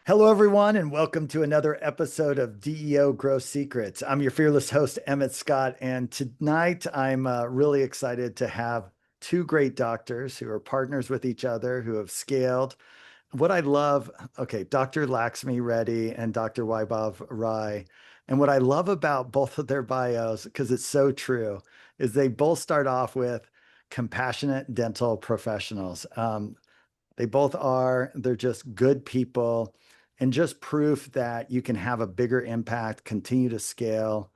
Hello, everyone, and welcome to another episode of DEO Grow Secrets. I'm your fearless host, Emmet Scott, and tonight I'm really excited to have two great doctors who are partners with each other, who have scaled. What I love, okay, Dr. Laxmi Reddy and Dr. Vaibhav Rai, and what I love about both of their bios, because it's so true, is they both start off with compassionate dental professionals. They both are. They're just good people and just proof that you can have a bigger impact, continue to scale,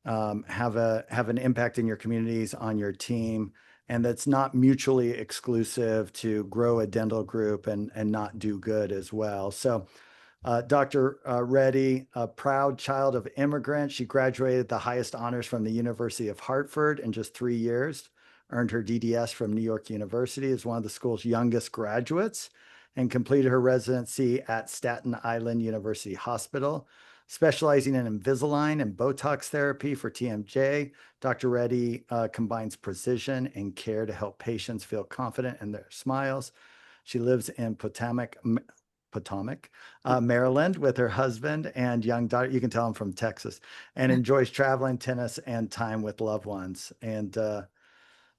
have an impact in your communities, on your team, and that's not mutually exclusive to grow a dental group and not do good as well. So Dr. Reddy, a proud child of immigrants, she graduated the highest honors from the University of Hartford in just 3 years, earned her DDS from New York University as one of the school's youngest graduates, and completed her residency at Staten Island University Hospital. Specializing in Invisalign and Botox therapy for TMJ, Dr. Reddy combines precision and care to help patients feel confident in their smiles. She lives in Potomac, Maryland, with her husband and young daughter. You can tell I'm from Texas, and enjoys traveling, tennis, and time with loved ones. And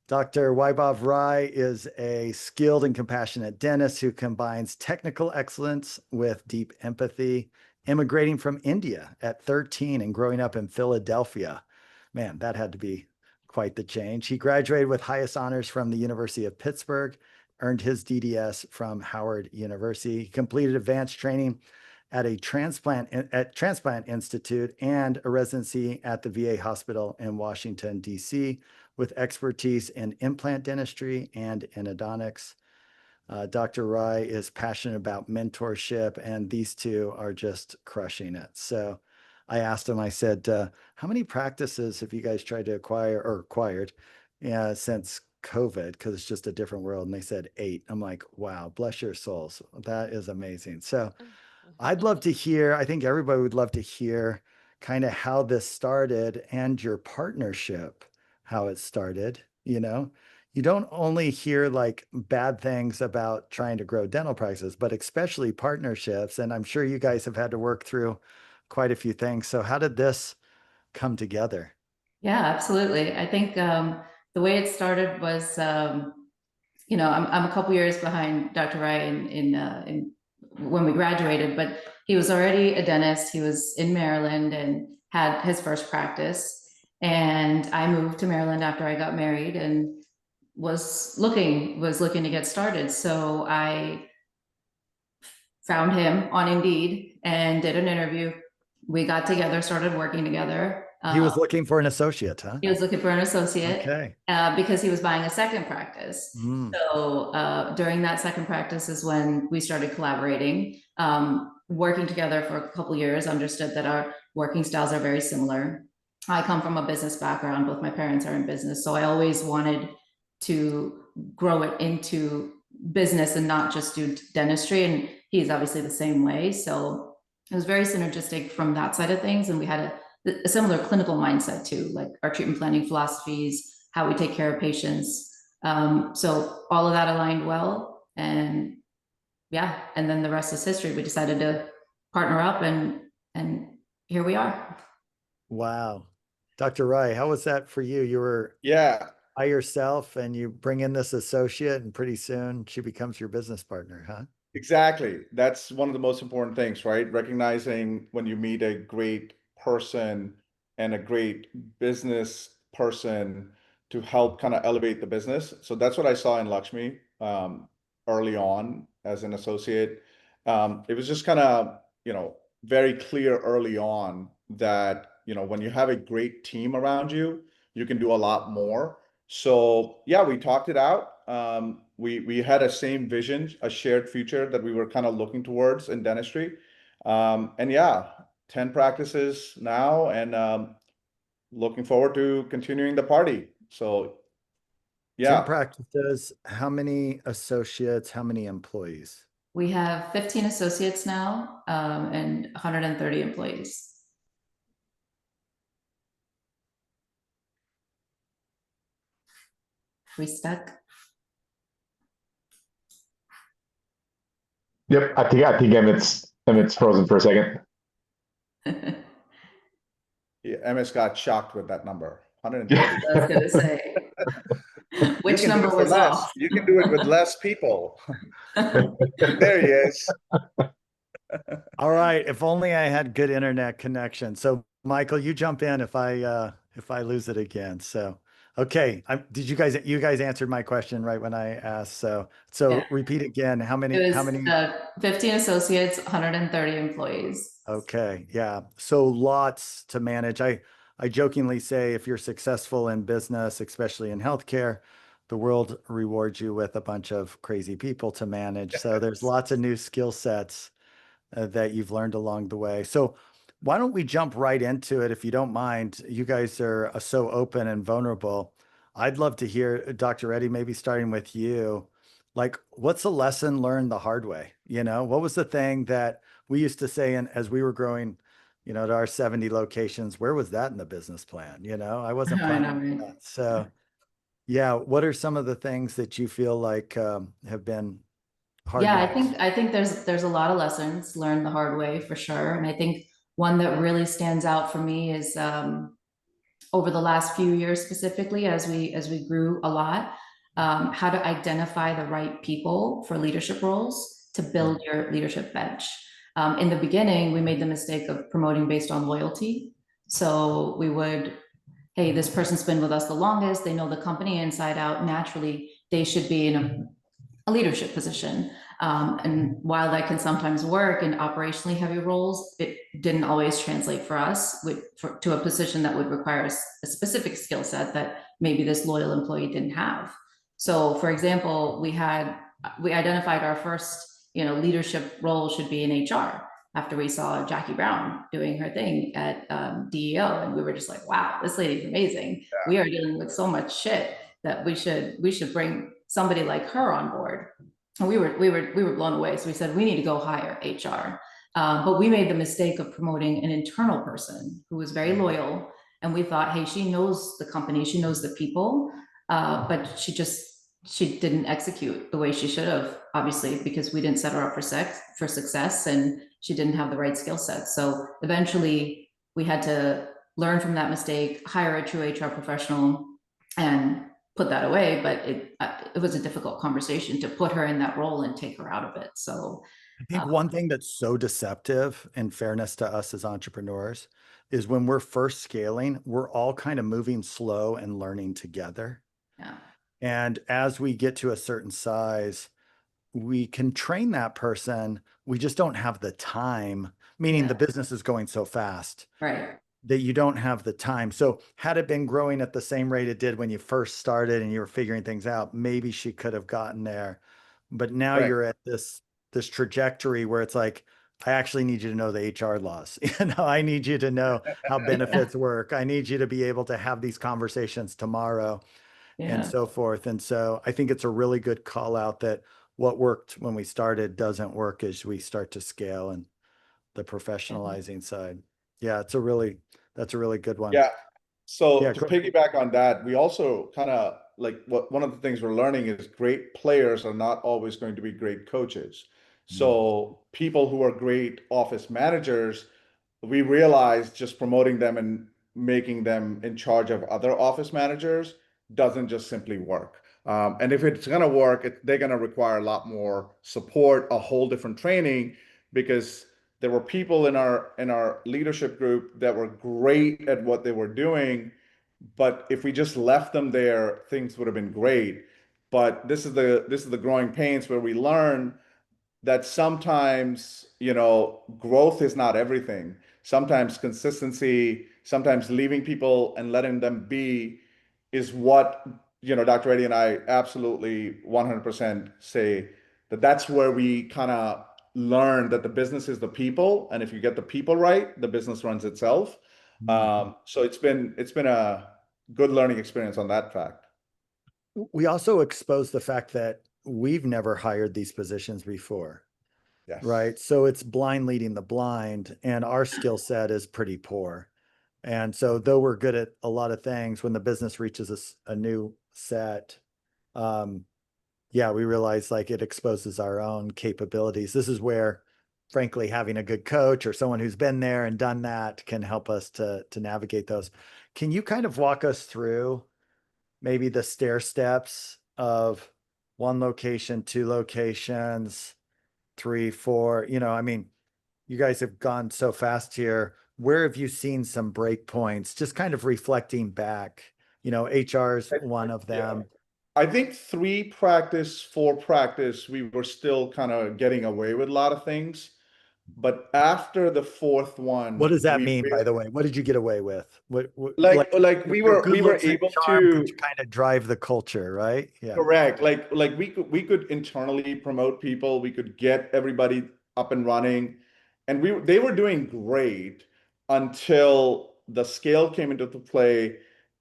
Dr. Vaibhav Rai is a skilled and compassionate dentist who combines technical excellence with deep empathy, immigrating from India at 13 and growing up in Philadelphia. Man, that had to be quite the change. He graduated with highest honors from the University of Pittsburgh, earned his DDS from Howard University. He completed advanced training at Transplant Institute and a residency at the VA hospital in Washington, D.C., with expertise in implant dentistry and endodontics. Dr. Rai is passionate about mentorship, and these two are just crushing it. So I asked him, I said, how many practices have you guys tried to acquire or acquired since COVID? Because it's just a different world. And they said 8. I'm like, wow, bless your souls. That is amazing. So I'd love to hear, I think everybody would love to hear kind of how this started and your partnership, how it started. You don't only hear like bad things about trying to grow dental practices, but especially partnerships. And I'm sure you guys have had to work through quite a few things. So how did this come together? Yeah, absolutely. I think the way it started was, I'm a couple years behind Dr. Rai in when we graduated, but he was already a dentist. He was in Maryland and had his first practice. And I moved to Maryland after I got married and was looking to get started. So I found him on Indeed and did an interview. We got together, started working together. He was looking for an associate, huh? He was looking for an associate Okay. because he was buying a second practice. Mm. So during that second practice is when we started collaborating, working together for a couple years, understood that our working styles are very similar. I come from a business background. Both my parents are in business. So I always wanted to grow it into business and not just do dentistry. And he's obviously the same way. So it was very synergistic from that side of things. And we had a similar clinical mindset too, like our treatment planning philosophies, how we take care of patients. So all of that aligned well. And yeah, and then the rest is history. We decided to partner up and here we are. Wow. Dr. Rai, how was that for you? You were Yeah, by yourself and you bring in this associate and pretty soon she becomes your business partner, huh? exactly. That's one of the most important things, right? Recognizing when you meet a great person and a great business person to help kind of elevate the business. So that's what I saw in Lakshmi early on as an associate. It was just kind of, very clear early on that, when you have a great team around you, you can do a lot more. So yeah, we talked it out. We had a same vision, a shared future that we were kind of looking towards in dentistry. And yeah, 10 practices now, and looking forward to continuing the party. So 10 yeah, practices, how many associates, how many employees? We have 15 associates now and 130 employees. We stuck. Yep, I think Emmett's Emmett's frozen for a second. Yeah, Emmet Scott shocked with that number, I 130. was gonna say, You which can do number it for was less. off? You can do it with less people. There he is. All right. If only I had good internet connection. So Michael, you jump in if I lose it again. So okay. Did you guys answered my question right when I asked? So Yeah. repeat again. How It many was 15 associates, 130 employees. Okay, yeah. So lots to manage. I jokingly say if you're successful in business, especially in healthcare, the world rewards you with a bunch of crazy people to manage. So there's lots of new skill sets that you've learned along the way. So why don't we jump right into it if you don't mind? You guys are so open and vulnerable. I'd love to hear, Dr. Reddy, maybe starting with you. Like, what's a lesson learned the hard way? You know, what was the thing that we used to say as we were growing, to our 70 locations, where was that in the business plan? I wasn't I know, planning right? that. So yeah, what are some of the things that you feel like have been hard Yeah, knocks? I think there's a lot of lessons learned the hard way for sure. And I think one that really stands out for me is over the last few years specifically, as we grew a lot, how to identify the right people for leadership roles to build your leadership bench. In the beginning, we made the mistake of promoting based on loyalty. So we would, hey, this person's been with us the longest, they know the company inside out, naturally, they should be in a leadership position. And while that can sometimes work in operationally heavy roles, it didn't always translate for us to a position that would require a specific skill set that maybe this loyal employee didn't have. So, for example, we identified our first, leadership role should be in HR after we saw Jackie Brown doing her thing at DEO, and we were just like, wow, this lady's amazing. We are dealing with so much shit that we should bring somebody like her on board. And we were blown away. So we said, we need to go hire HR. But we made the mistake of promoting an internal person who was very loyal. And we thought, hey, she knows the company, she knows the people, but she didn't execute the way she should have, obviously, because we didn't set her up for success, and she didn't have the right skill set. So eventually we had to learn from that mistake, hire a true HR professional, and put that away. But it was a difficult conversation to put her in that role and take her out of it. So I think one thing that's so deceptive, in fairness to us as entrepreneurs, is when we're first scaling, we're all kind of moving slow and learning together. yeah. And as we get to a certain size, we can train that person. We just don't have the time, meaning the business is going so fast Right. that you don't have the time. So had it been growing at the same rate it did when you first started and you were figuring things out, maybe she could have gotten there. But now Right. you're at this trajectory where it's like, I actually need you to know the HR laws. I need you to know how benefits work. I need you to be able to have these conversations tomorrow and Yeah. so forth. And so I think it's a really good call out that what worked when we started doesn't work as we start to scale and the professionalizing side. Yeah, that's a really good one. Yeah. So Yeah, to piggyback on that, we also kind of like one of the things we're learning is great players are not always going to be great coaches. So people who are great office managers, we realized just promoting them and making them in charge of other office managers doesn't just simply work. And if it's going to work, they're going to require a lot more support, a whole different training, because there were people in our leadership group that were great at what they were doing, but if we just left them there, things would have been great. But this is the growing pains where we learn that sometimes, growth is not everything. Sometimes consistency, sometimes leaving people and letting them be is what, Dr. Reddy and I absolutely 100% say that that's where we kind of learn that the business is the people. And if you get the people right, the business runs itself. So it's been a good learning experience on that fact. we also expose the fact that we've never hired these positions before, Yes. right? So it's blind leading the blind, and our skill set is pretty poor. And so though we're good at a lot of things, when the business reaches a new set, yeah, we realize like it exposes our own capabilities. This is where frankly, having a good coach or someone who's been there and done that can help us to navigate those. Can you kind of walk us through maybe the stair steps of one location, two locations, three, four? I mean, you guys have gone so fast here. Where have you seen some break points? Just kind of reflecting back. HR is one of Yeah. them. I think 3 practice, 4 practice, we were still kind of getting away with a lot of things. But after the fourth What one, does that we mean, by the way? What did you get away with? What like with we your were good we were looks and able charm to. could you kind of drive the culture, right? Yeah. Correct. Like we could internally promote people. We could get everybody up and running, and they were doing great until the scale came into play,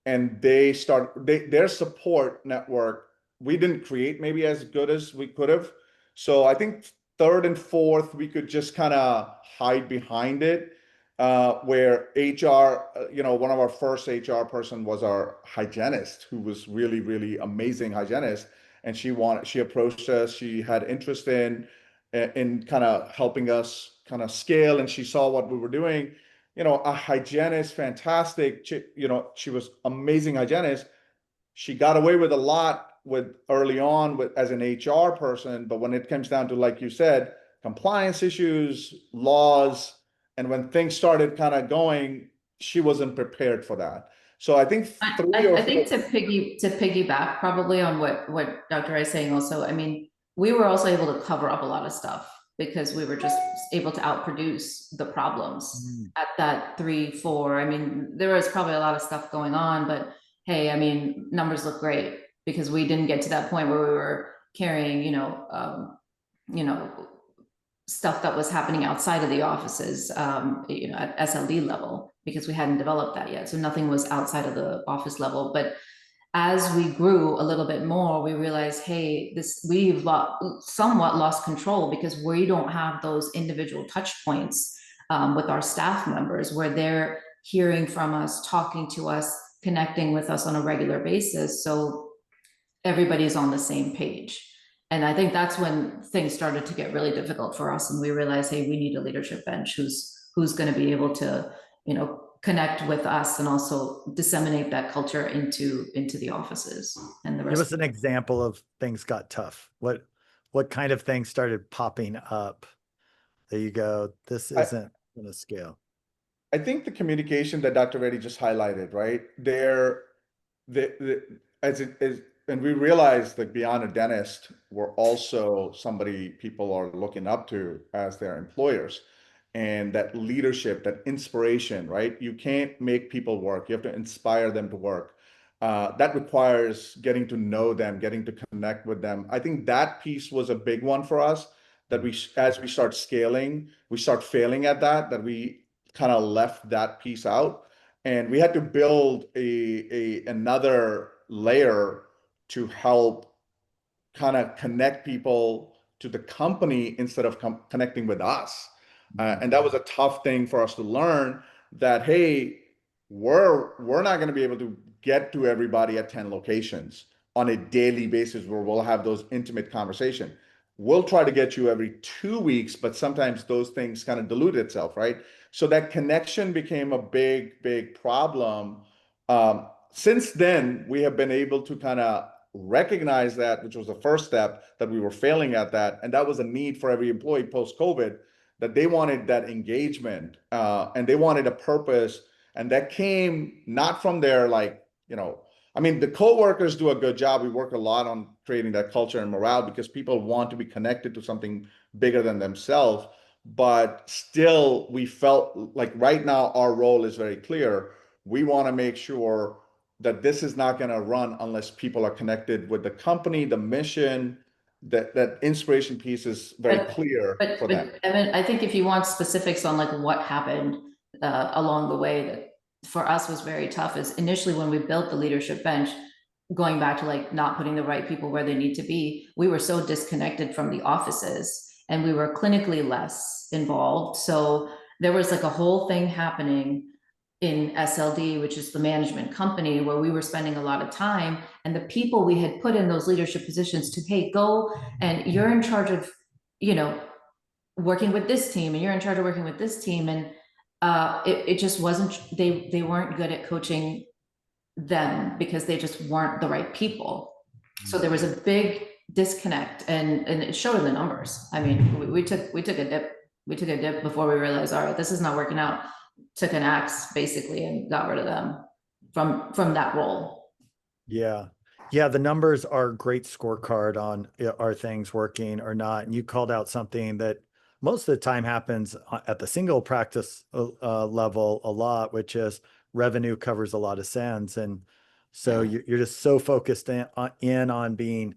and their support network. We didn't create maybe as good as we could have. So I think third and fourth we could just kind of hide behind it. Where HR, one of our first HR person was our hygienist, who was really, really amazing hygienist, and she approached us. She had interest in kind of helping us kind of scale, and she saw what we were doing. A hygienist, fantastic. She was amazing hygienist. She got away with a lot with early on with as an HR person, but when it comes down to, like you said, compliance issues, laws, and when things started kind of going, she wasn't prepared for that. So I think three or I think four. to piggyback probably on what Dr. Rai is saying also, I mean, we were also able to cover up a lot of stuff because we were just able to outproduce the problems at that 3, 4. I mean, there was probably a lot of stuff going on, but hey, I mean, numbers look great because we didn't get to that point where we were carrying, you know, stuff that was happening outside of the offices, at SLD level, because we hadn't developed that yet. So nothing was outside of the office level. But as we grew a little bit more, we realized, hey, we've somewhat lost control because we don't have those individual touch points with our staff members where they're hearing from us, talking to us, connecting with us on a regular basis. So everybody's on the same page. And I think that's when things started to get really difficult for us. And we realized, hey, we need a leadership bench who's going to be able to, connect with us and also disseminate that culture into the offices and the rest. Give us an example of things got tough. What kind of things started popping up that you go, this isn't going to scale? I think the communication that Dr. Reddy just highlighted, right? As it is, and we realize that beyond a dentist, we're also somebody people are looking up to as their employers. And that leadership, that inspiration, right? You can't make people work. You have to inspire them to work. That requires getting to know them, getting to connect with them. I think that piece was a big one for us that as we start scaling, we start failing at that we kind of left that piece out. And we had to build another layer to help kind of connect people to the company instead of connecting with us. And that was a tough thing for us to learn that, hey, we're not going to be able to get to everybody at 10 locations on a daily basis where we'll have those intimate conversations. We'll try to get you every 2 weeks, but sometimes those things kind of dilute itself, right? So that connection became a big, big problem. Since then, we have been able to kind of recognize that, which was the first step, that we were failing at that. And that was a need for every employee post-COVID, that they wanted that engagement and they wanted a purpose. And that came not from their I mean, the coworkers do a good job. We work a lot on creating that culture and morale because people want to be connected to something bigger than themselves. But still, we felt like right now our role is very clear. We want to make sure that this is not going to run unless people are connected with the company, the mission, that inspiration piece is very clear for them. Evan, I think if you want specifics on like what happened along the way that for us was very tough is initially when we built the leadership bench, going back to like not putting the right people where they need to be, we were so disconnected from the offices and we were clinically less involved. So there was like a whole thing happening in SLD, which is the management company, where we were spending a lot of time, and the people we had put in those leadership positions to, hey, go and you're in charge of, working with this team and you're in charge of working with this team. And it just wasn't, they weren't good at coaching them because they just weren't the right people. So there was a big disconnect, and it showed in the numbers. I mean, we took a dip before we realized, all right, this is not working out. Took an axe basically and got rid of them from that role. Yeah. Yeah, the numbers are a great scorecard on are things working or not. And you called out something that most of the time happens at the single practice level a lot, which is revenue covers a lot of sins. And so you're just so focused in on being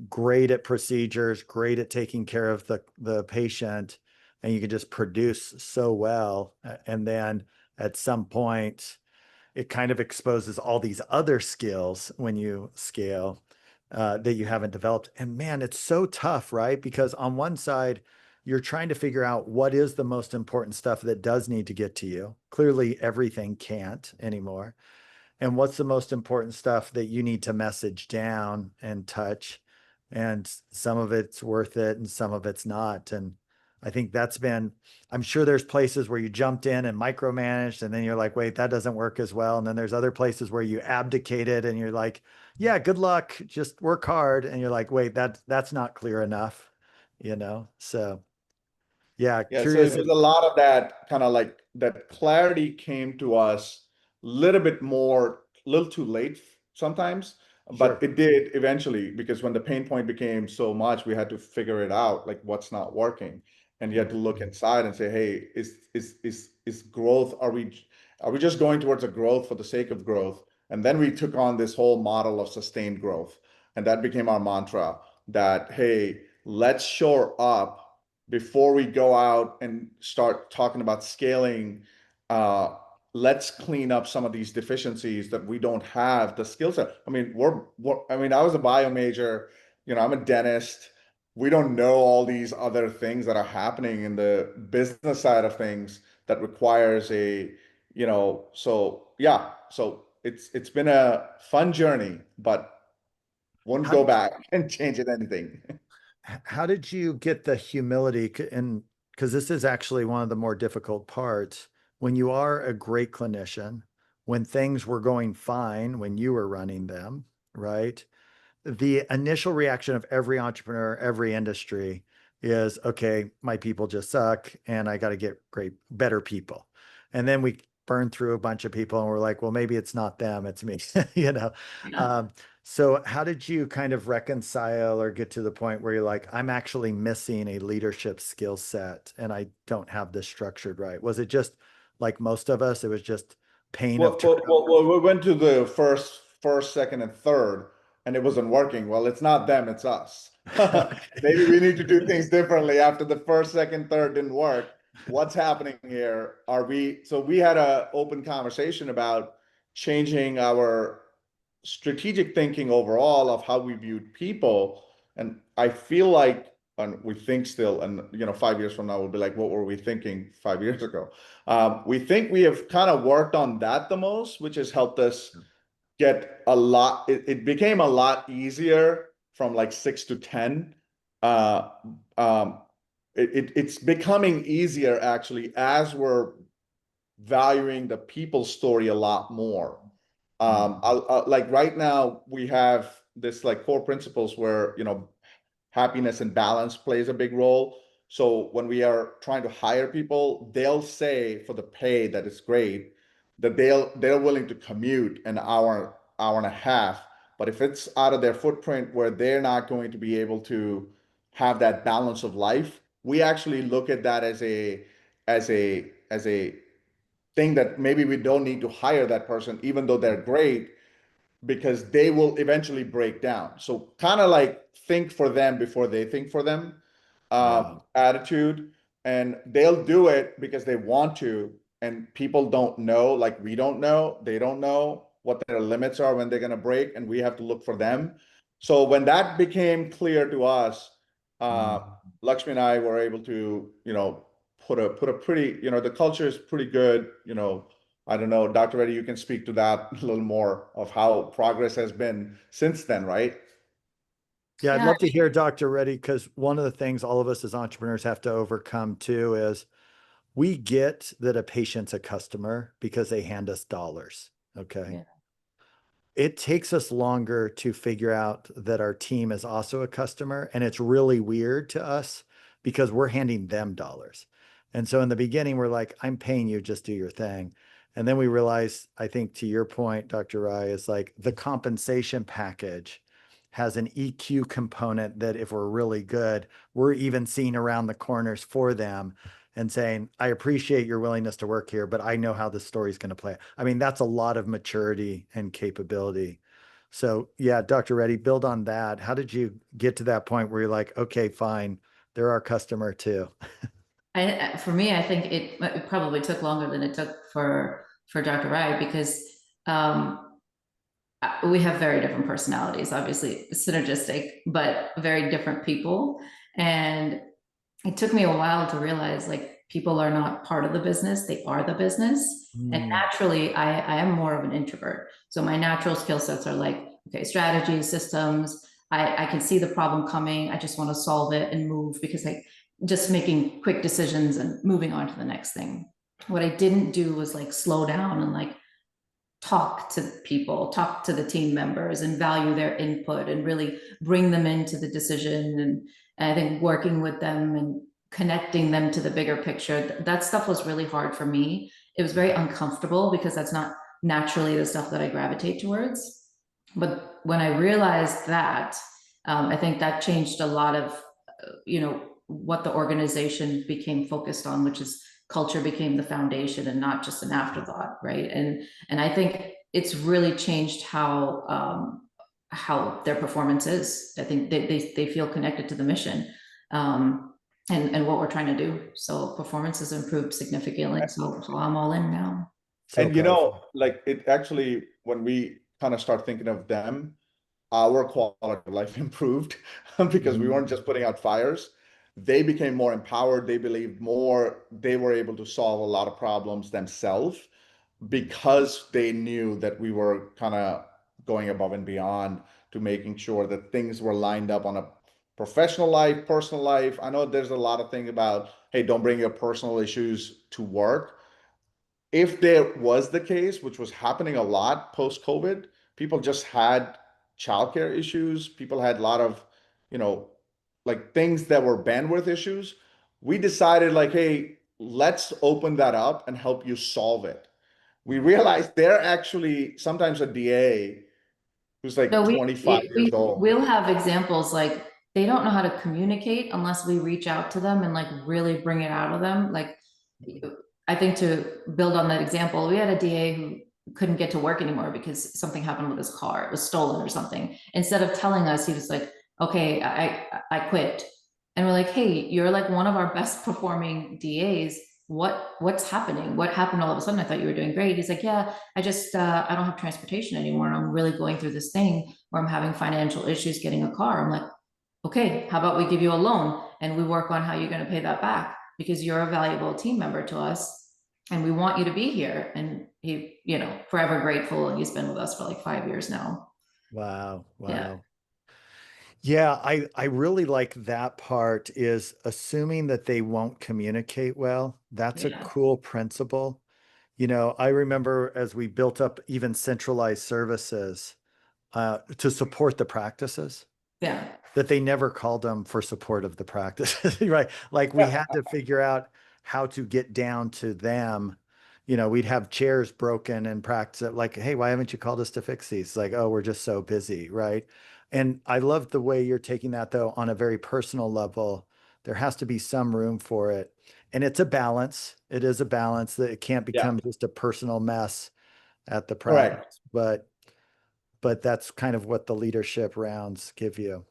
great at procedures, great at taking care of the patient, and you can just produce so well. And then at some point, it kind of exposes all these other skills when you scale that you haven't developed. And man, it's so tough, right? Because on one side, you're trying to figure out what is the most important stuff that does need to get to you. Clearly, everything can't anymore. And what's the most important stuff that you need to message down and touch. And some of it's worth it and some of it's not. And I think that's been, I'm sure there's places where you jumped in and micromanaged and then you're like, wait, that doesn't work as well. And then there's other places where you abdicated and you're like, yeah, good luck, just work hard. And you're like, wait, that's not clear enough, you know? So yeah, Yeah, so it curious was if, a lot of that kind of like that clarity came to us a little bit more, a little too late sometimes, but sure. it did eventually because when the pain point became so much, we had to figure it out, like what's not working. And you had to look inside and say, hey, is growth, are we just going towards a growth for the sake of growth? And then we took on this whole model of sustained growth. And that became our mantra that, hey, let's shore up before we go out and start talking about scaling. uh, let's clean up some of these deficiencies that we don't have the skill set. I mean, I mean, I was a bio major, I'm a dentist. We don't know all these other things that are happening in the business side of things that requires so yeah, so it's been a fun journey, but won't How go did back and change it anything. how did you get the humility and because this is actually one of the more difficult parts when you are a great clinician, when things were going fine when you were running them, right? The initial reaction of every entrepreneur, every industry is, okay, my people just suck and I got to get better people. And then we burn through a bunch of people and we're like, well, maybe it's not them, it's me, you know? Yeah. Um, so how did you kind of reconcile or get to the point where you're like, I'm actually missing a leadership skill set and I don't have this structured right? Was it just like most of us, it was just pain of turnover? We went to the first, second, and third, and it wasn't working. Well, it's not them, it's us. Okay. Maybe we need to do things differently after the first, second, third didn't work. What's happening here? So we had an open conversation about changing our strategic thinking overall of how we viewed people. And I feel like, and we think still, and 5 years from now, we'll be like, what were we thinking 5 years ago? We think we have kind of worked on that the most, which has helped us get a lot. It became a lot easier from like 6 to 10. Uh, um, it's becoming easier actually as we're valuing the people story a lot more. Mhm. Like right now, we have this like core principles where happiness and balance plays a big role. So when we are trying to hire people, they'll say for the pay that is great that they're willing to commute an hour and a half. But if it's out of their footprint where they're not going to be able to have that balance of life, we actually look at that as a thing that maybe we don't need to hire that person, even though they're great, because they will eventually break down. So kind of like think for them before they think for them Yeah. attitude. And they'll do it because they want to. And people don't know, like we don't know, they don't know what their limits are when they're going to break. And we have to look for them. So when that became clear to us, uh, Mhm. Lakshmi and I were able to, put a pretty, the culture is pretty good, I don't know, Dr. Reddy, you can speak to that a little more of how progress has been since then, right? Yeah, I'd Yeah. love to hear Dr. Reddy, because one of the things all of us as entrepreneurs have to overcome too is we get that a patient's a customer because they hand us dollars. Okay. Yeah. It takes us longer to figure out that our team is also a customer. And it's really weird to us because we're handing them dollars. And so in the beginning, we're like, I'm paying you, just do your thing. And then we realize, I think to your point, Dr. Rai, is like the compensation package has an EQ component that if we're really good, we're even seeing around the corners for them and saying, I appreciate your willingness to work here, but I know how this story is going to play. I mean, that's a lot of maturity and capability. So, yeah, Dr. Reddy, build on that. How did you get to that point where you're like, okay, fine, they're our customer too? For me, I think it probably took longer than it took for Dr. Rai because um, we have very different personalities, obviously synergistic, but very different people. And it took me a while to realize like people are not part of the business, they are the business. And Mm, naturally, I am more of an introvert. So my natural skill sets are like, okay, strategy, systems. I can see the problem coming. I just want to solve it and move because I just making quick decisions and moving on to the next thing. What I didn't do was like slow down and like talk to people, talk to the team members and value their input and really bring them into the decision. And I think working with them and connecting them to the bigger picture, that stuff was really hard for me. It was very uncomfortable because that's not naturally the stuff that I gravitate towards. But when I realized that, I think that changed a lot of, what the organization became focused on, which is culture became the foundation and not just an afterthought, right? And I think it's really changed how their performance is. I think they feel connected to the mission, and what we're trying to do. So performance has improved significantly. So I'm all in now. so And powerful. like it actually, when we kind of start thinking of them, our quality of life improved because we Mhm. weren't just putting out fires. They became more empowered. They believed more. They were able to solve a lot of problems themselves because they knew that we were kind of going above and beyond to making sure that things were lined up on a professional life, personal life. I know there's a lot of things about, hey, don't bring your personal issues to work. If there was the case, which was happening a lot post COVID, people just had childcare issues. People had a lot of, you know, like things that were bandwidth issues. We decided, like, hey, let's open that up and help you solve it. We realized they're actually sometimes a DA who's like No, 25 years old. we'll have examples like they don't know how to communicate unless we reach out to them and like really bring it out of them. Like I think to build on that example, we had a DA who couldn't get to work anymore because something happened with his car. It was stolen or something. Instead of telling us, he was like, "Okay, I quit." And we're like, "Hey, you're like one of our best performing DAs. What's happening? What happened all of a sudden? I thought you were doing great." He's like, "Yeah, I just I don't have transportation anymore. And I'm really going through this thing where I'm having financial issues getting a car." I'm like, "Okay, how about we give you a loan and we work on how you're going to pay that back because you're a valuable team member to us and we want you to be here." And he, forever grateful. And he's been with us for like 5 years now. Wow. Yeah. Wow. Yeah, I really like that part is assuming that they won't communicate well. That's a Yeah. cool principle. I remember as we built up even centralized services to support the practices, Yeah. that they never called them for support of the practices, right? Like we had to figure out how to get down to them. We'd have chairs broken in practice, like, hey, why haven't you called us to fix these? Like, oh, we're just so busy, right? And I love the way you're taking that though on a very personal level. There has to be some room for it. And it's a balance. It is a balance that it can't Yeah, become just a personal mess at the correct. practice, but that's kind of what the leadership rounds give you.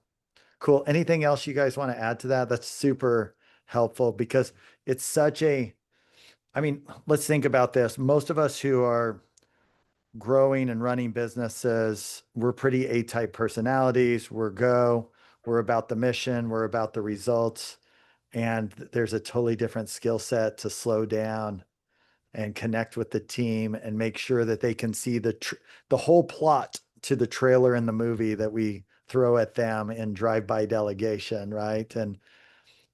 Cool. Anything else you guys want to add to that? That's super helpful because it's I mean, let's think about this. Most of us who are growing and running businesses, we're pretty A-type personalities. We're about the mission, we're about the results. And there's a totally different skill set to slow down and connect with the team and make sure that they can see the whole plot to the trailer in the movie that we throw at them in drive-by delegation, right?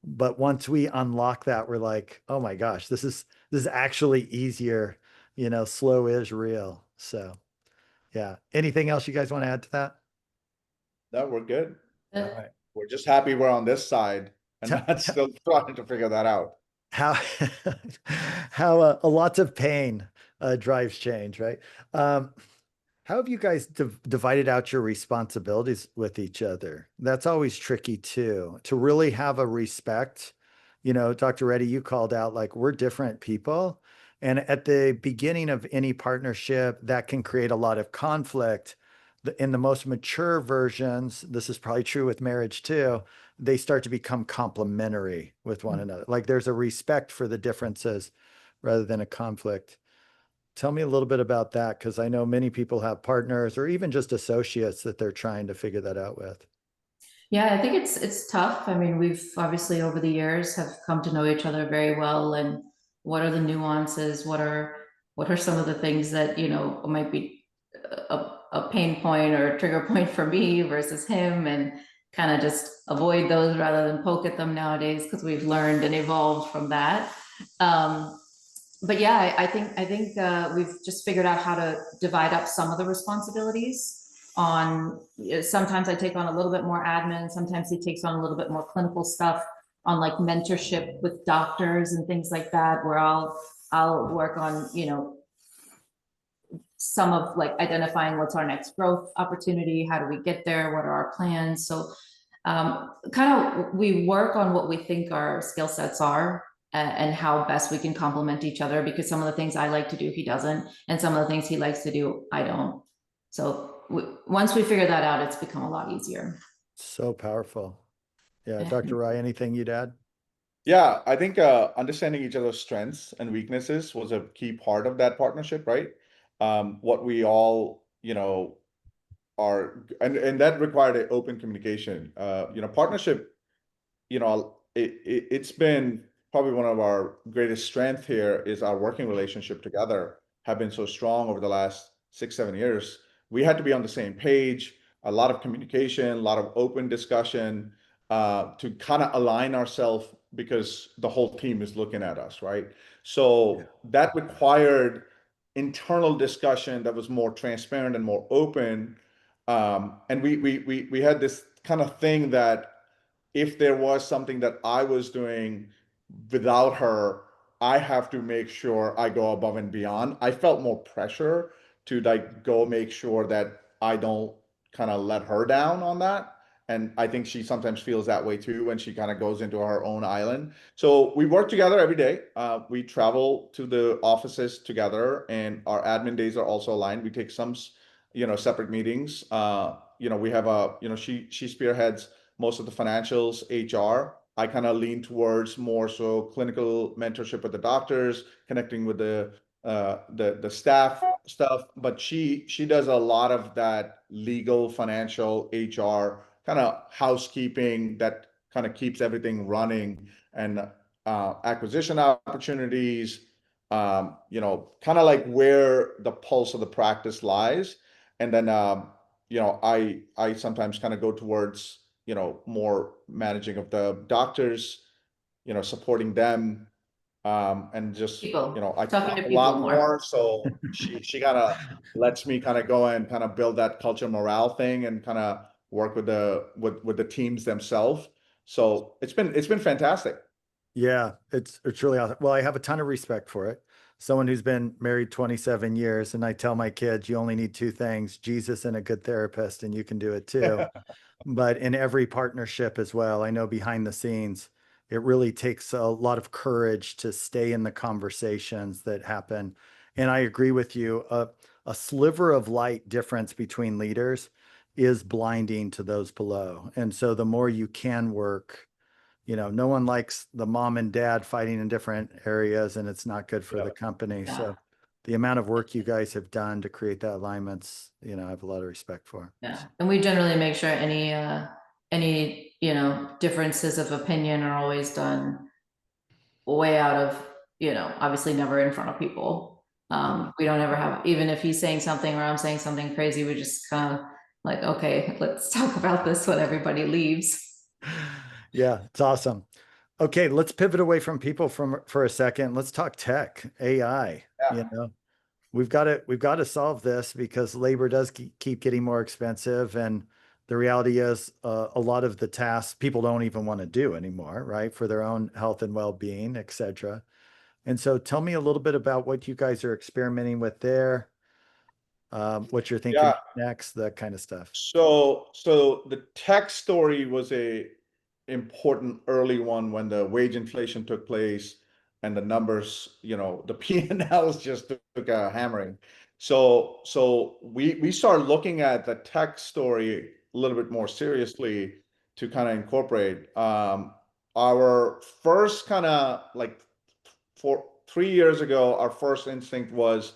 But once we unlock that, we're like, oh my gosh, this is actually easier. Slow is real. So yeah. Anything else you guys want to add to that? No, we're good. All right. We're just happy we're on this side and T- not still trying to figure that out. how how lots of pain drives change, right? Um, How have you guys divided out your responsibilities with each other? That's always tricky too, to really have a respect. Dr. Reddy, you called out like we're different people. And at the beginning of any partnership, that can create a lot of conflict. In the most mature versions, this is probably true with marriage too, they start to become complementary with one another. Like there's a respect for the differences rather than a conflict. Tell me a little bit about that, because I know many people have partners or even just associates that they're trying to figure that out with. Yeah, I think it's tough. I mean, we've obviously over the years have come to know each other very well, and what are the nuances? What are some of the things that, might be a pain point or a trigger point for me versus him, and kind of just avoid those rather than poke at them nowadays because we've learned and evolved from that. But yeah, I think we've just figured out how to divide up some of the responsibilities. Sometimes I take on a little bit more admin, sometimes he takes on a little bit more clinical stuff on like mentorship with doctors and things like that, where I'll work on, some of like identifying what's our next growth opportunity, how do we get there, what are our plans. So kind of we work on what we think our skill sets are, and how best we can complement each other, because some of the things I like to do he doesn't, and some of the things he likes to do I don't. So once we figure that out, it's become a lot easier. So powerful. Yeah. Yeah. Dr. Rai, anything you'd add? Yeah, I think understanding each other's strengths and weaknesses was a key part of that partnership, right? What we all, are, and that required an open communication. Partnership, it's been probably one of our greatest strength here is our working relationship together have been so strong over the last 6, 7 years. We had to be on the same page, a lot of communication, a lot of open discussion, to kind of align ourselves because the whole team is looking at us, right? Yeah. So that required internal discussion that was more transparent and more open. And we had this kind of thing that if there was something that I was doing without her, I have to make sure I go above and beyond. I felt more pressure to like go make sure that I don't kind of let her down on that. And I think she sometimes feels that way too when she kind of goes into her own island. So we work together every day. We travel to the offices together, and our admin days are also aligned. We take some, separate meetings. We have she spearheads most of the financials, HR. I kind of lean towards more so clinical mentorship with the doctors, connecting with the staff stuff. But she does a lot of that legal, financial, HR kind of housekeeping that kind of keeps everything running, and acquisition opportunities. Kind of like where the pulse of the practice lies, and then I sometimes kind of go towards more managing of the doctors, supporting them, and just People, I talking talk to a people lot more. more, so she kind of lets me kind of go and kind of build that culture morale thing and kind of work with the teams themselves. So it's been fantastic. Yeah, it's really awesome. Well, I have a ton of respect for it. Someone who's been married 27 years, and I tell my kids, you only need two things, Jesus and a good therapist, and you can do it too. But in every partnership as well, I know behind the scenes, it really takes a lot of courage to stay in the conversations that happen. And I agree with you. A sliver of light difference between leaders is blinding to those below. And so the more you can work, no one likes the mom and dad fighting in different areas, and it's not good for Yeah. the company. Yeah. So the amount of work you guys have done to create that alignments, I have a lot of respect for. Yeah, and we generally make sure any differences of opinion are always done way out of, obviously never in front of people. We don't ever have, even if he's saying something or I'm saying something crazy, we just kind of like, okay, let's talk about this when everybody leaves. Yeah, it's awesome. Okay, let's pivot away from people for a second. Let's talk tech, AI. Yeah. You know, we've got to solve this because labor does keep getting more expensive, and the reality is a lot of the tasks people don't even want to do anymore, right? For their own health and well-being, et cetera. And so tell me a little bit about what you guys are experimenting with there, what you're thinking Yeah. next, that kind of stuff. So the tech story was a important early one when the wage inflation took place and the numbers, the P&Ls just took a hammering. So we started looking at the tech story a little bit more seriously to kind of incorporate. Our first kind of like 3 years ago, our first instinct was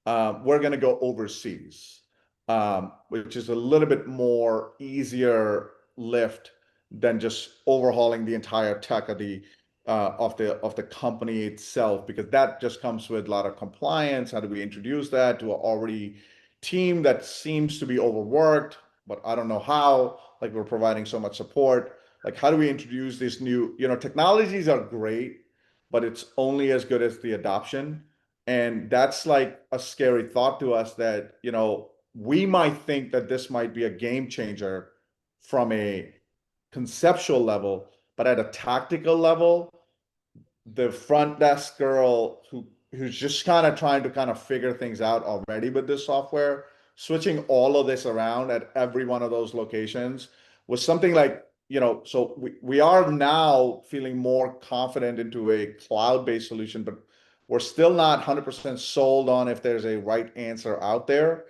we're going to go overseas, which is a little bit more easier lift than just overhauling the entire tech of the company itself, because that just comes with a lot of compliance. How do we introduce that to an already team that seems to be overworked, but I don't know how, like we're providing so much support. Like, how do we introduce these new, technologies are great, but it's only as good as the adoption. And that's like a scary thought to us that, we might think that this might be a game changer from a conceptual level, but at a tactical level, the front desk girl who's just kind of trying to kind of figure things out already with this software, switching all of this around at every one of those locations was something like, so we are now feeling more confident into a cloud-based solution, but we're still not 100% sold on if there's a right answer out there.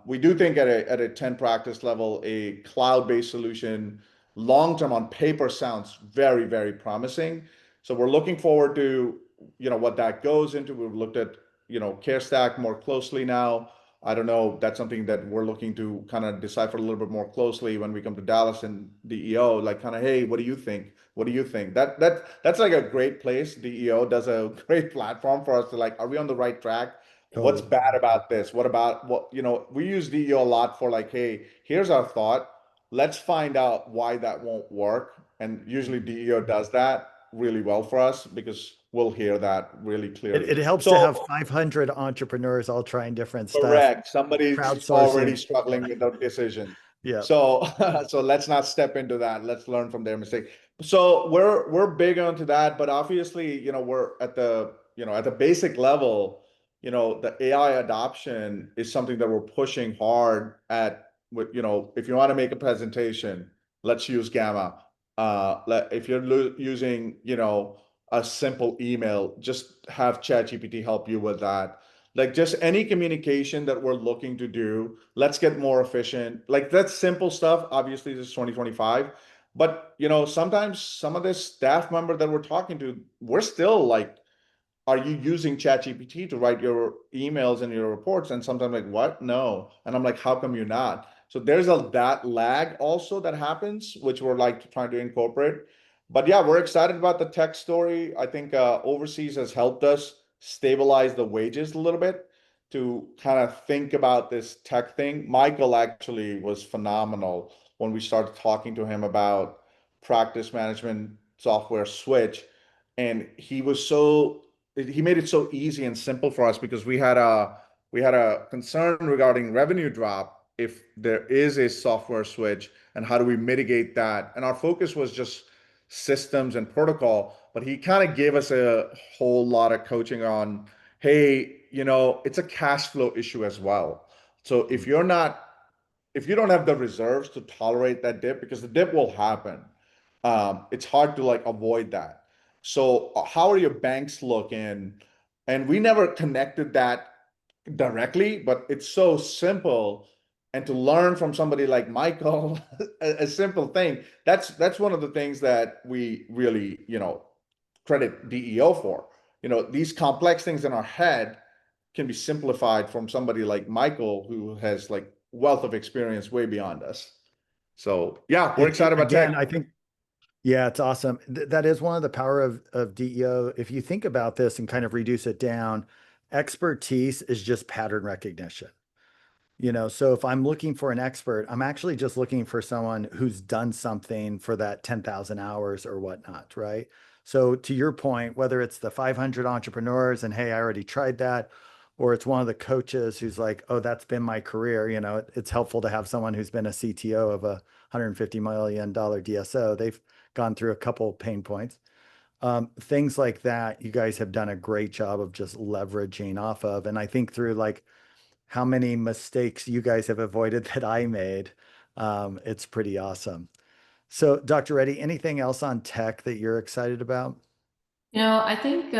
We do think at a 10 practice level, a cloud-based solution long term on paper sounds very, very promising. So we're looking forward to, what that goes into. We've looked at, CareStack more closely now. I don't know. That's something that we're looking to kind of decipher a little bit more closely when we come to Dallas and DEO. Like, kind of, hey, what do you think? What do you think? That's like a great place. DEO does a great platform for us to like, are we on the right track? What's Totally. bad about this? What about what, we use DEO a lot for like, hey, here's our thought. Let's find out why that won't work. And usually DEO does that really well for us because we'll hear that really It clearly. helps to So have 500 entrepreneurs all trying different stuff, correct. Somebody's already crowdsourcing. struggling with their decision. Yeah. So so let's not step into that. Let's learn from their mistake. So we're big onto that, but obviously, we're at the basic level, the AI adoption is something that we're pushing hard at with, if you want to make a presentation, let's use Gamma. If you're using, a simple email, just have ChatGPT help you with that. Like, just any communication that we're looking to do, let's get more efficient. Like, that's simple stuff. Obviously, this is 2025, but sometimes some of this staff member that we're talking to, we're still like, are you using ChatGPT to write your emails and your reports? And sometimes like, what? No. And I'm like, how come you're not? So there's that lag also that happens, which we're like trying to incorporate. But yeah, we're excited about the tech story. I think overseas has helped us stabilize the wages a little bit to kind of think about this tech thing. Michael actually was phenomenal when we started talking to him about practice management software switch. And he made it so easy and simple for us because we had a concern regarding revenue drop if there is a software switch, and how do we mitigate that. And our focus was just systems and protocol, but he kind of gave us a whole lot of coaching on, hey, it's a cash flow issue as well. So if you don't have the reserves to tolerate that dip, because the dip will happen, it's hard to like avoid that. So how are your banks looking? And we never connected that directly, but it's so simple. And to learn from somebody like Michael, a simple thing, that's one of the things that we really, credit DEO for. These complex things in our head can be simplified from somebody like Michael, who has like wealth of experience way beyond us. So yeah, we're excited about tech. Again, I think, yeah, it's awesome. That is one of the power of DEO. If you think about this and kind of reduce it down, expertise is just pattern recognition. So if I'm looking for an expert, I'm actually just looking for someone who's done something for that 10,000 hours or whatnot, right? So to your point, whether it's the 500 entrepreneurs and, hey, I already tried that, or it's one of the coaches who's like, oh, that's been my career. It's helpful to have someone who's been a CTO of a $150 million DSO. They've gone through a couple pain points. Things like that, you guys have done a great job of just leveraging off of. And I think through like how many mistakes you guys have avoided that I made. It's pretty awesome. So, Dr. Reddy, anything else on tech that you're excited about? I think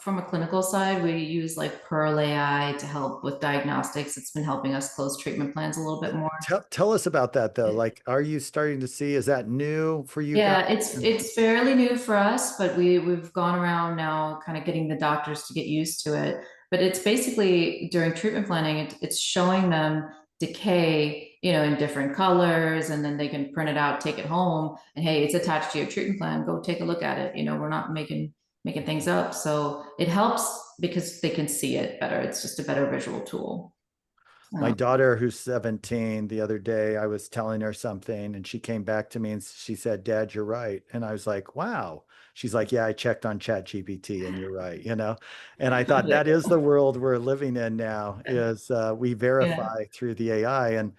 from a clinical side, we use like Pearl AI to help with diagnostics. It's been helping us close treatment plans a little bit more. Tell us about that though. Like, are you starting to see, is that new for you guys? Yeah, it's fairly new for us, but we've gone around now kind of getting the doctors to get used to it. But it's basically during treatment planning, it's showing them decay, in different colors, and then they can print it out, take it home, and hey, it's attached to your treatment plan. Go take a look at it. We're not making things up. So it helps because they can see it better. It's just a better visual tool. My Um, daughter, who's 17, the other day, I was telling her something and she came back to me and she said, Dad, you're right. And I was like, wow. She's like, yeah, I checked on ChatGPT and you're right. And I thought that is the world we're living in now is we yeah, verify through the AI. And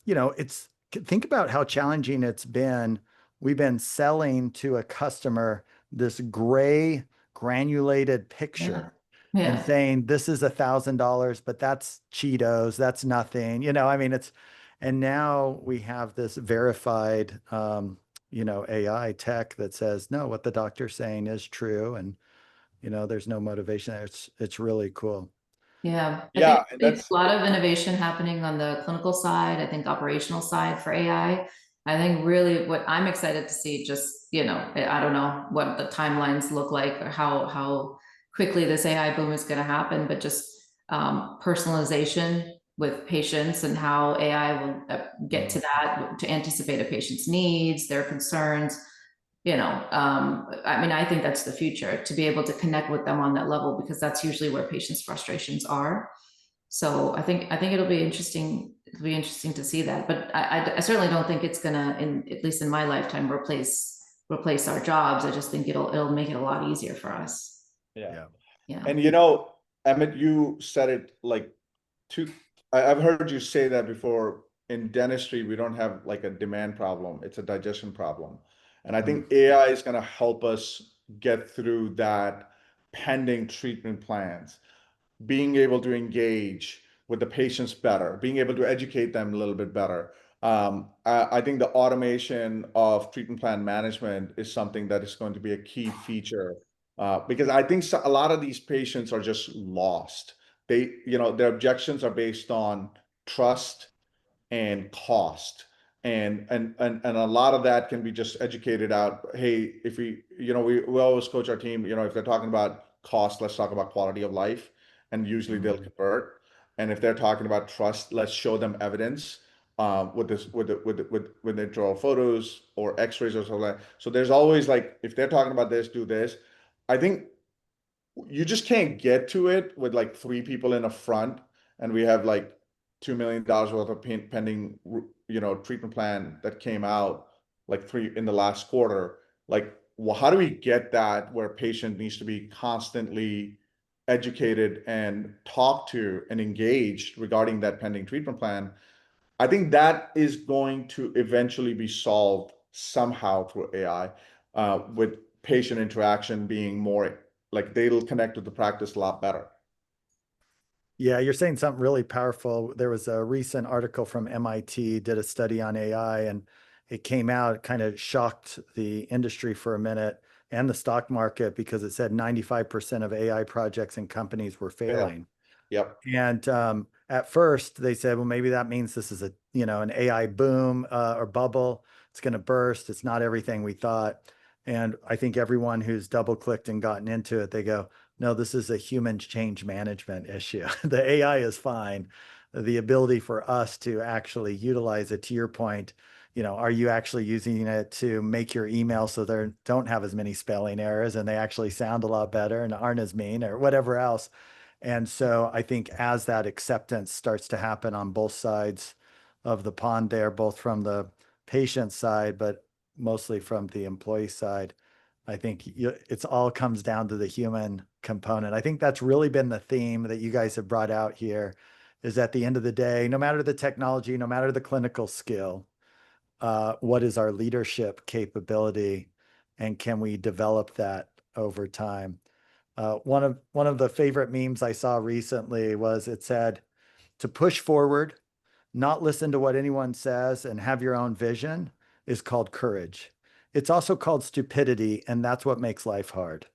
it's think about how challenging it's been. We've been selling to a customer this gray granulated yeah, picture and yeah. saying this is $1,000, but that's Cheetos, that's nothing. I mean, and now we have this verified, AI tech that says, no, what the doctor's saying is true. And, there's no motivation. It's really cool. Yeah, I think Yeah, and there's that's a lot of innovation happening on the clinical side. I think operational side for AI. I think really what I'm excited to see, just, I don't know what the timelines look like or how quickly this AI boom is going to happen, but just personalization with patients and how AI will get to that to anticipate a patient's needs, their concerns. I mean, I think that's the future, to be able to connect with them on that level, because that's usually where patients' frustrations are. So I think it'll be interesting to see that. But I certainly don't think it's gonna, at least in my lifetime, replace our jobs. I just think it'll make it a lot easier for us. yeah. Yeah. Yeah. And Emmett, you said it like two, I've heard you say that before. In dentistry, we don't have like a demand problem, it's a digestion problem. And I Mm. think AI is going to help us get through that pending treatment plans, being able to engage with the patients better, being able to educate them a little bit better. I think the automation of treatment plan management is something that is going to be a key feature because I think a lot of these patients are just lost. Their objections are based on trust and cost. And a lot of that can be just educated out. Hey, if we always coach our team, if they're talking about cost, let's talk about quality of life. And usually they'll Mm. convert. And if they're talking about trust, let's show them evidence with this with when they draw photos or x-rays or something like that. So there's always like, if they're talking about this, do this. I think you just can't get to it with like three people in a front, and we have like $2 million worth of pending, treatment plan that came out like three in the last quarter. Like, well, how do we get that where patient needs to be constantly educated and talked to and engaged regarding that pending treatment plan? I think that is going to eventually be solved somehow through AI, with patient interaction being more like they'll connect with the practice a lot better. Yeah, you're saying something really powerful. There was a recent article from MIT did a study on AI and it came out, kind of shocked the industry for a minute and the stock market because it said 95% of AI projects and companies were Yeah. failing. Yep. And at first they said, well, maybe that means this is an AI boom or bubble. It's going to burst. It's not everything we thought. And I think everyone who's double clicked and gotten into it, they go, no, this is a human change management issue. The AI is fine. The ability for us to actually utilize it, to your point, are you actually using it to make your email so they don't have as many spelling errors and they actually sound a lot better and aren't as mean or whatever else? And so I think as that acceptance starts to happen on both sides of the pond there, both from the patient side, but mostly from the employee side, I think it's all comes down to the human component. I think that's really been the theme that you guys have brought out here, is at the end of the day, no matter the technology, no matter the clinical skill, what is our leadership capability, and can we develop that over time? One of the favorite memes I saw recently was, it said, to push forward, not listen to what anyone says, and have your own vision is called courage. It's also called stupidity, and that's what makes life hard.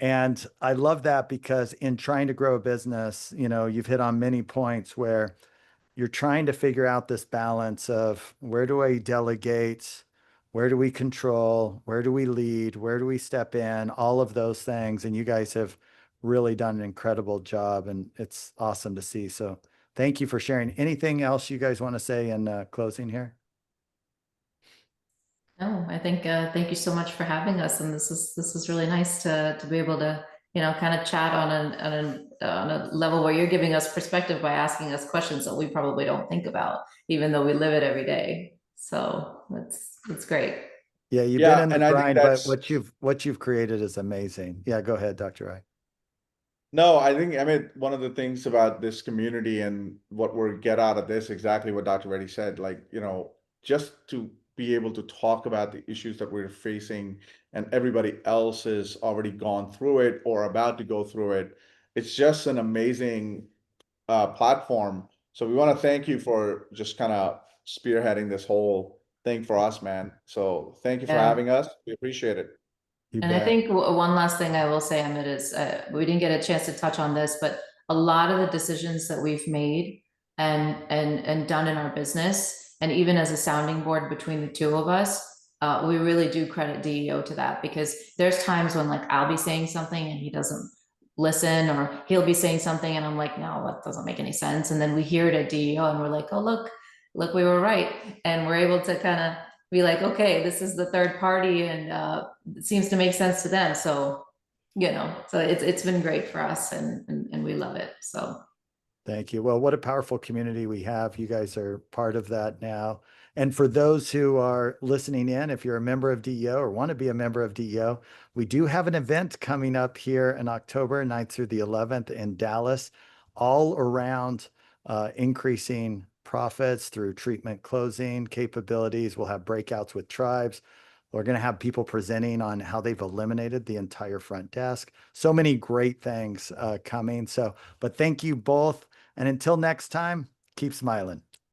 And I love that because in trying to grow a business, you've hit on many points where you're trying to figure out this balance of, where do I delegate? Where do we control? Where do we lead? Where do we step in? All of those things. And you guys have really done an incredible job, and it's awesome to see. So thank you for sharing. Anything else you guys want to say in closing here? No, I think thank you so much for having us, and this is really nice to be able to kind of chat on a level where you're giving us perspective by asking us questions that we probably don't think about, even though we live it every day. So it's great. Yeah, you've been Yeah, in the and I think grind, but that's what you've created is amazing. Yeah, go ahead, Dr. Rai. no, I think, I mean, one of the things about this community and what we get out of this, exactly what Dr. Reddy said, like, just to be able to talk about the issues that we're facing and everybody else has already gone through it or about to go through it. It's just an amazing platform. So we want to thank you for just kind of spearheading this whole thing for us, man. So thank you for Yeah. having us. We appreciate it. You And I bet. think one last thing I will say, Amit, is we didn't get a chance to touch on this, but a lot of the decisions that we've made and done in our business, and even as a sounding board between the two of us, we really do credit DEO to that, because there's times when, like, I'll be saying something and he doesn't listen, or he'll be saying something and I'm like, no, that doesn't make any sense. And then we hear it at DEO and we're like, oh, look, we were right. And we're able to kind of be like, okay, this is the third party, and it seems to make sense to them. So, so it's been great for us, and we love it. So Thank you. Well, what a powerful community we have. You guys are part of that now. And for those who are listening in, if you're a member of DEO or want to be a member of DEO, we do have an event coming up here in October 9th through the 11th in Dallas, all around increasing profits through treatment closing capabilities. We'll have breakouts with tribes. We're going to have people presenting on how they've eliminated the entire front desk. So many great things coming. But thank you both. And until next time, keep smiling.